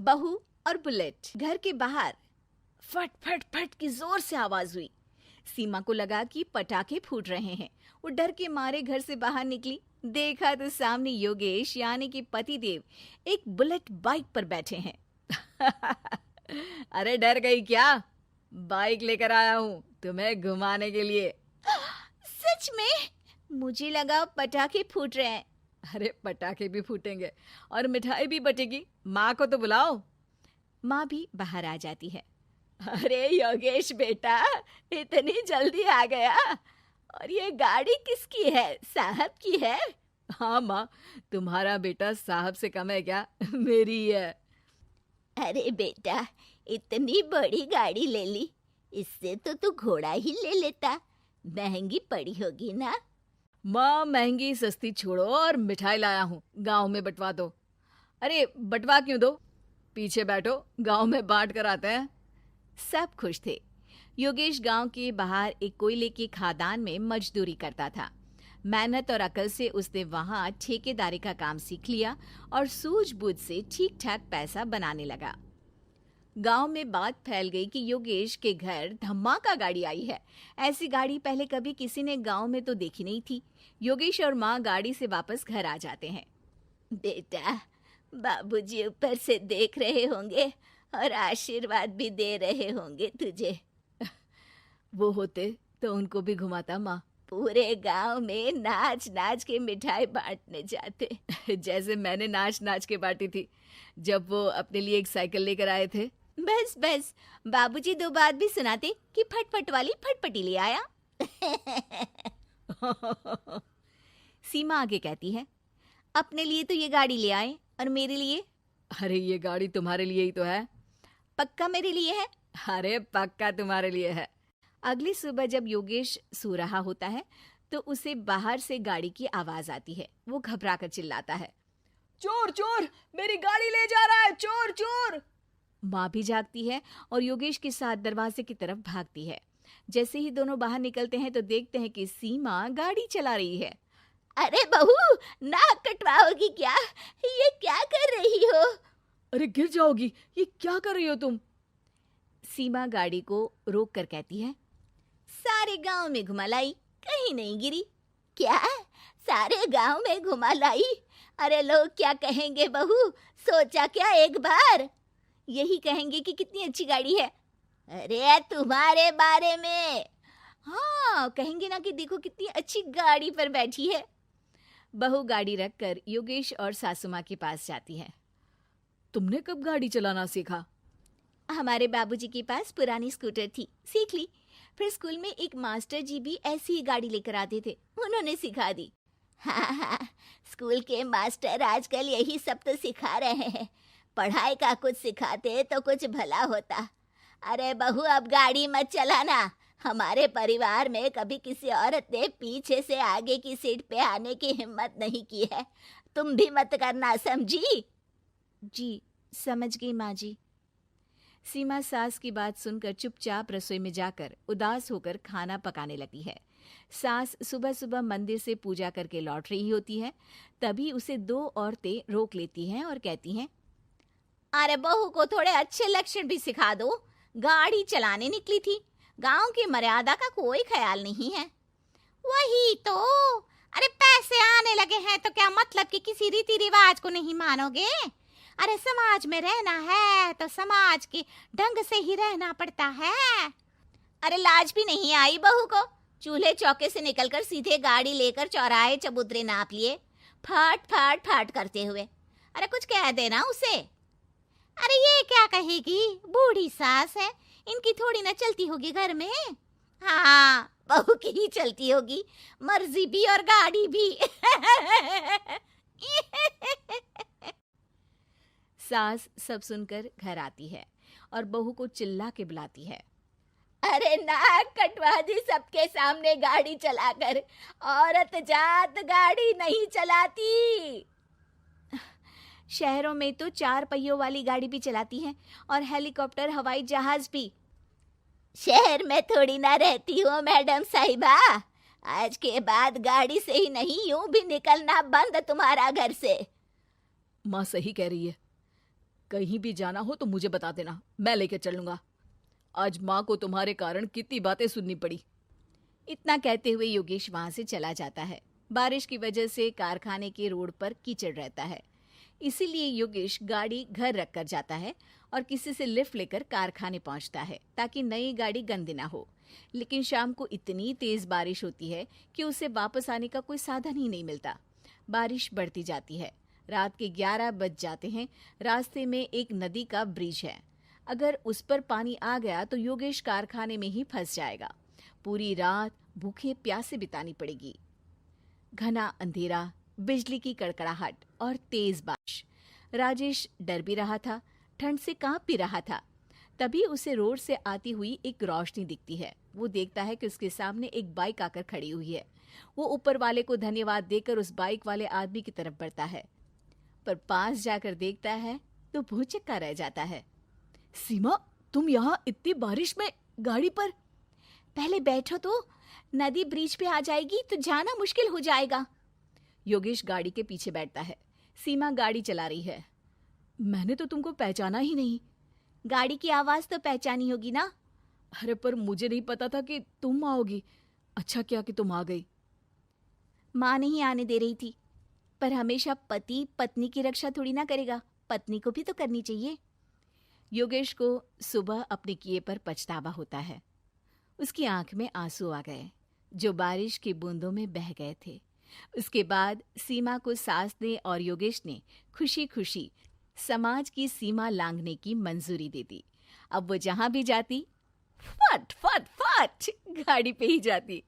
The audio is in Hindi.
बहू और बुलेट। घर के बाहर फट फट फट की जोर से आवाज हुई। सीमा को लगा कि पटाखे फूट रहे हैं। वो डर के मारे घर से बाहर निकली। देखा तो सामने योगेश यानी कि पतिदेव एक बुलेट बाइक पर बैठे हैं। अरे डर गई क्या? बाइक लेकर आया हूँ तुम्हें घुमाने के लिए। सच में? मुझे लगा पटाखे फूट रहे हैं। अरे पटाखे भी फूटेंगे और मिठाई भी बटेगी। माँ को तो बुलाओ। माँ भी बाहर आ जाती है। अरे योगेश बेटा, इतनी जल्दी आ गया? और ये गाड़ी किसकी है? साहब की है? हाँ माँ, तुम्हारा बेटा साहब से कम है क्या? मेरी ही है। अरे बेटा, इतनी बड़ी गाड़ी ले ली, इससे तो तू घोड़ा ही ले लेता। महंगी पड़ी होगी ना? माँ महंगी सस्ती छोड़ो और मिठाई लाया हूँ, गांव में बंटवा दो। अरे बंटवा क्यों दो? पीछे बैठो, गांव में बांट कर आते हैं। सब खुश थे। योगेश गांव के बाहर एक कोयले के खदान में मजदूरी करता था। मेहनत और अकल से उसने वहां ठेकेदारी का काम सीख लिया और सूझबूझ से ठीक ठाक पैसा बनाने लगा। गांव में बात फैल गई कि योगेश के घर धमाका गाड़ी आई है। ऐसी गाड़ी पहले कभी किसी ने गांव में तो देखी नहीं थी। योगेश और माँ गाड़ी से वापस घर आ जाते हैं। बेटा, बाबूजी ऊपर से देख रहे होंगे और आशीर्वाद भी दे रहे होंगे तुझे। वो होते तो उनको भी घुमाता माँ। पूरे गांव में नाच नाच के मिठाई बांटने जाते। जैसे मैंने नाच नाच के बांटी थी जब वो अपने लिए एक साइकिल लेकर आए थे। बस बस, बाबूजी दो बात भी सुनाते कि फटफट वाली फटपटी ले आया। सीमा आगे कहती है, अपने लिए तो ये गाड़ी ले आए और मेरे लिए? अरे ये गाड़ी तुम्हारे लिए ही तो है। पक्का मेरे लिए है? अरे पक्का तुम्हारे लिए है। अगली सुबह जब योगेश सो रहा होता है तो उसे बाहर से गाड़ी की आवाज आती है। वो घबराकर चिल्लाता है, चोर चोर, मेरी गाड़ी ले जा रहा है, चोर चोर। माँ भी जागती है और योगेश के साथ दरवाजे की तरफ भागती है। जैसे ही दोनों बाहर निकलते हैं तो देखते हैं कि सीमा गाड़ी चला रही है। अरे बहू, नाक कटवाओगी क्या? ये क्या कर रही हो? अरे गिर जाओगी, ये क्या कर रही हो तुम? सीमा गाड़ी को रोक कर कहती है, सारे गांव में घुमा लाई, कहीं नहीं गिरी। क्या? सारे गांव में घुमा लाई? अरे लोग क्या कहेंगे बहू? सोचा क्या एक बार? यही कहेंगे कि कितनी अच्छी गाड़ी है। अरे तुम्हारे बारे में। हाँ, कहेंगे ना कि देखो कितनी अच्छी गाड़ी पर बैठी है। बहू गाड़ी रखकर योगेश और सासू माँ के पास जाती है। तुमने कब गाड़ी चलाना सीखा? हमारे बाबूजी के पास पुरानी स्कूटर थी, सीख ली। फिर स्कूल में एक मास्टर जी भी ऐसी ही गाड़ी लेकर आते थे, उन्होंने सिखा दी। हाँ हाँ, स्कूल के मास्टर आजकल यही सब तो सिखा रहे हैं। पढ़ाई का कुछ सिखाते तो कुछ भला होता। अरे बहू, अब गाड़ी मत चलाना। हमारे परिवार में कभी किसी औरत ने पीछे से आगे की सीट पे आने की हिम्मत नहीं की है। तुम भी मत करना, समझी? जी समझ गई माँ जी। सीमा सास की बात सुनकर चुपचाप रसोई में जाकर उदास होकर खाना पकाने लगी है। सास सुबह सुबह मंदिर से पूजा करके लौट रही होती है। तभी उसे दो औरतें रोक लेती हैं और कहती हैं, अरे बहू को थोड़े अच्छे लक्षण भी सिखा दो। गाड़ी चलाने निकली थी, गांव की मर्यादा का कोई ख्याल नहीं है। वही तो। अरे पैसे आने लगे हैं तो क्या मतलब कि किसी रीति रिवाज को नहीं मानोगे? अरे समाज में रहना है तो समाज के ढंग से ही रहना पड़ता है। अरे लाज भी नहीं आई बहू को? चूल्हे चौके से निकलकर सीधे गाड़ी लेकर चौराहे चबूतरे नाप लिए, फट फट फट करते हुए। अरे कुछ कह देना उसे। अरे ये क्या कहेगी? बूढ़ी सास है, इनकी थोड़ी ना चलती होगी घर में। हाँ, बहू की ही चलती होगी, मर्जी भी और गाड़ी भी। सास सब सुनकर घर आती है और बहू को चिल्ला के बुलाती है, अरे नाक कटवा दी सबके सामने गाड़ी चलाकर। औरत जात गाड़ी नहीं चलाती। शहरों में तो 4 पहियों वाली गाड़ी भी चलाती हैं और हेलीकॉप्टर, हवाई जहाज भी। शहर में थोड़ी ना रहती हो मैडम साहिबा। आज के बाद गाड़ी से ही नहीं, यूं भी निकलना बंद तुम्हारा घर से। माँ सही कह रही है, कहीं भी जाना हो तो मुझे बता देना, मैं लेकर चलूंगा। आज माँ को तुम्हारे कारण कितनी बातें सुननी पड़ी। इतना कहते हुए योगेश वहां से चला जाता है। बारिश की वजह से कारखाने के रोड पर कीचड़ रहता है, इसीलिए योगेश गाड़ी घर रख कर जाता है और किसी से लिफ्ट लेकर कारखाने पहुंचता है ताकि नई गाड़ी गंदी ना हो। लेकिन शाम को इतनी तेज बारिश होती है कि उसे वापस आने का कोई साधन ही नहीं मिलता। बारिश बढ़ती जाती है। रात के 11 बज जाते हैं। रास्ते में एक नदी का ब्रिज है। अगर उस पर पानी आ गया तो योगेश कारखाने में ही फंस जाएगा। पूरी रात भूखे प्यासे बितानी पड़ेगी। घना अंधेरा, बिजली की कड़कड़ाहट और तेज बारिश। राजेश डर भी रहा था, ठंड से कांप भी रहा था। तभी उसे रोड से आती हुई एक रोशनी दिखती है। वो देखता है कि उसके सामने एक बाइक आकर खड़ी हुई है। वो ऊपर वाले को धन्यवाद देकर उस बाइक वाले आदमी की तरफ बढ़ता है, पर पास जाकर देखता है तो भौचक्का रह जाता है। सीमा, तुम यहाँ इतनी बारिश में गाड़ी पर? पहले बैठो तो, नदी ब्रिज पे आ जाएगी तो जाना मुश्किल हो जाएगा। योगेश गाड़ी के पीछे बैठता है। सीमा गाड़ी चला रही है। मैंने तो तुमको पहचाना ही नहीं। गाड़ी की आवाज तो पहचानी होगी ना। अरे पर मुझे नहीं पता था कि तुम आओगी। अच्छा किया कि तुम आ गई। माँ नहीं आने दे रही थी, पर हमेशा पति पत्नी की रक्षा थोड़ी ना करेगा, पत्नी को भी तो करनी चाहिए। योगेश को सुबह अपने किए पर पछतावा होता है। उसकी आंख में आंसू आ गए जो बारिश की बूंदों में बह गए थे। उसके बाद सीमा को सास ने और योगेश ने खुशी खुशी समाज की सीमा लांघने की मंजूरी दे दी। अब वो जहां भी जाती फट फट फट गाड़ी पे ही जाती।